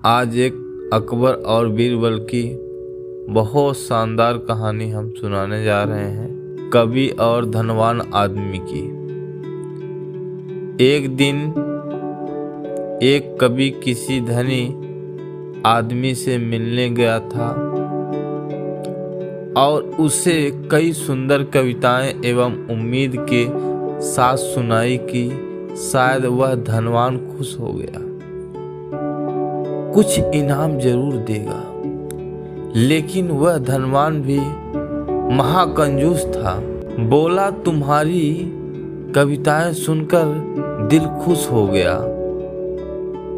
आज एक अकबर और बीरबल की बहुत शानदार कहानी हम सुनाने जा रहे हैं, कवि और धनवान आदमी की। एक दिन एक कवि किसी धनी आदमी से मिलने गया था और उसे कई सुंदर कविताएं एवं उम्मीद के साथ सुनाई कि शायद वह धनवान खुश हो गया, कुछ इनाम जरूर देगा। लेकिन वह धनवान भी महाकंजूस था। बोला, तुम्हारी कविताएं सुनकर दिल खुश हो गया,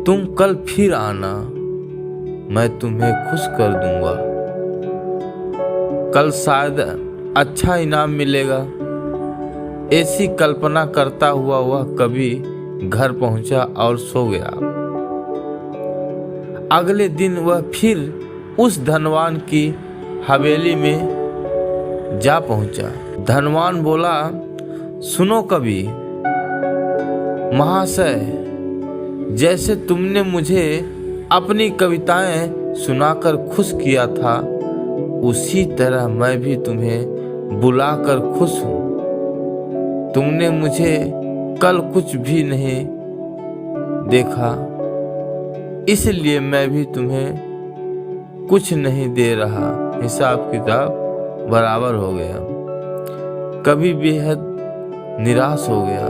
तुम कल फिर आना, मैं तुम्हें खुश कर दूंगा। कल शायद अच्छा इनाम मिलेगा। ऐसी कल्पना करता हुआ वह कवि घर पहुंचा और सो गया। अगले दिन वह फिर उस धनवान की हवेली में जा पहुंचा। धनवान बोला, सुनो कवि महाशय, जैसे तुमने मुझे अपनी कविताएं सुनाकर खुश किया था, उसी तरह मैं भी तुम्हें बुलाकर खुश हूँ। तुमने मुझे कल कुछ भी नहीं देखा, इसलिए मैं भी तुम्हें कुछ नहीं दे रहा। हिसाब किताब बराबर हो गया। कवि बेहद निराश हो गया।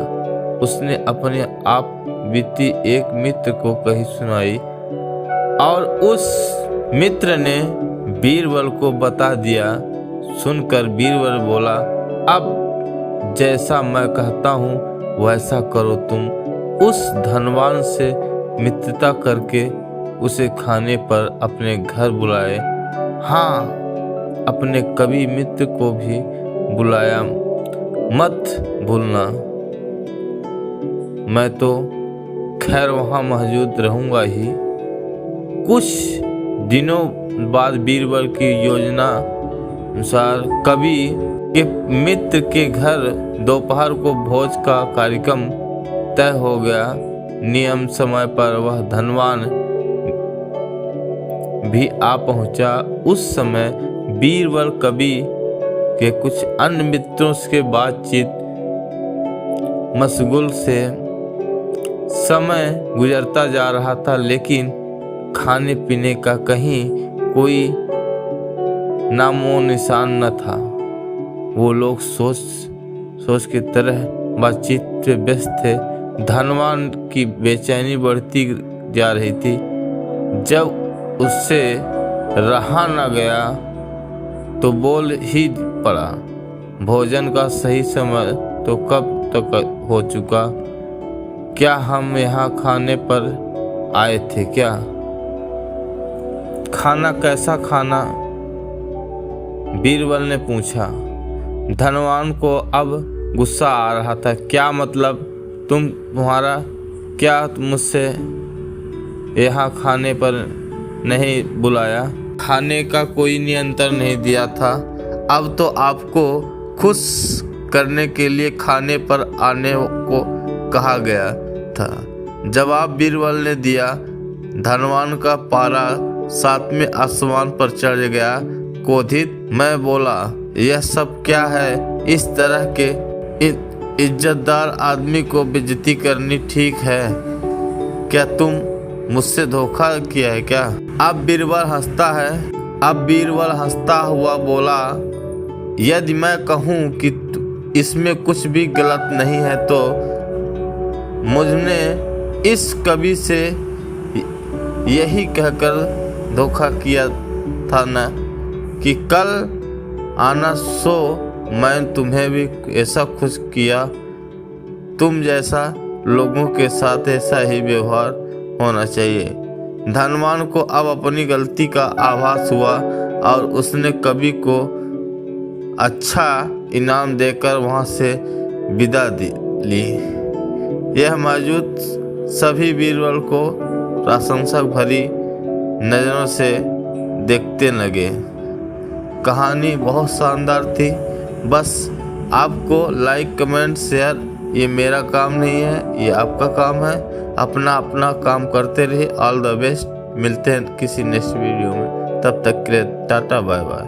उसने अपने आप बीती एक मित्र को कही सुनाई और उस मित्र ने बीरबल को बता दिया। सुनकर बीरबल बोला, अब जैसा मैं कहता हूँ वैसा करो। तुम उस धनवान से मित्रता करके उसे खाने पर अपने घर बुलाए। हाँ, अपने कवि मित्र को भी बुलाया, मत भूलना। मैं तो खैर वहाँ मौजूद रहूँगा ही। कुछ दिनों बाद बीरबल की योजना अनुसार कवि के मित्र के घर दोपहर को भोज का कार्यक्रम तय हो गया। नियम समय पर वह धनवान भी आ पहुंचा। उस समय बीरबल कवि के कुछ अन्य मित्रों के बातचीत मशगूल से समय गुजरता जा रहा था, लेकिन खाने पीने का कहीं कोई नामो निशान न था। वो लोग सोच की तरह बातचीत में व्यस्त थे। धनवान की बेचैनी बढ़ती जा रही थी। जब उससे रहा न गया तो बोल ही पड़ा, भोजन का सही समय तो कब तक हो चुका? क्या हम यहाँ खाने पर आए थे क्या? खाना कैसा खाना? बीरबल ने पूछा। धनवान को अब गुस्सा आ रहा था। क्या मतलब? तुम्हारा क्या मुझसे यहाँ खाने पर नहीं बुलाया? खाने का कोई नियंत्रण नहीं दिया था। अब तो आपको खुश करने के लिए खाने पर आने को कहा गया था, जवाब बीरबल ने दिया। धनवान का पारा सातवें आसमान पर चढ़ गया। क्रोधित मैं बोला, यह सब क्या है? इस तरह के इज्जतदार आदमी को बेइज्जती करनी ठीक है क्या? तुम मुझसे धोखा किया है क्या? अब बीरबल हंसता हुआ बोला, यदि मैं कहूँ कि इसमें कुछ भी गलत नहीं है तो मुझने इस कवि से यही कहकर धोखा किया था ना कि कल आना, सो मैं तुम्हें भी ऐसा खुश किया। तुम जैसा लोगों के साथ ऐसा ही व्यवहार होना चाहिए। धनवान को अब अपनी गलती का आभास हुआ और उसने कवि को अच्छा इनाम देकर वहां से विदा ली। यह मौजूद सभी बीरबल को प्रशंसक भरी नजरों से देखते लगे। कहानी बहुत शानदार थी। बस आपको लाइक, कमेंट, शेयर, ये मेरा काम नहीं है, ये आपका काम है। अपना काम करते रहिए। All the best. मिलते हैं किसी नेक्स्ट वीडियो में, तब तक के लिए टाटा बाय बाय।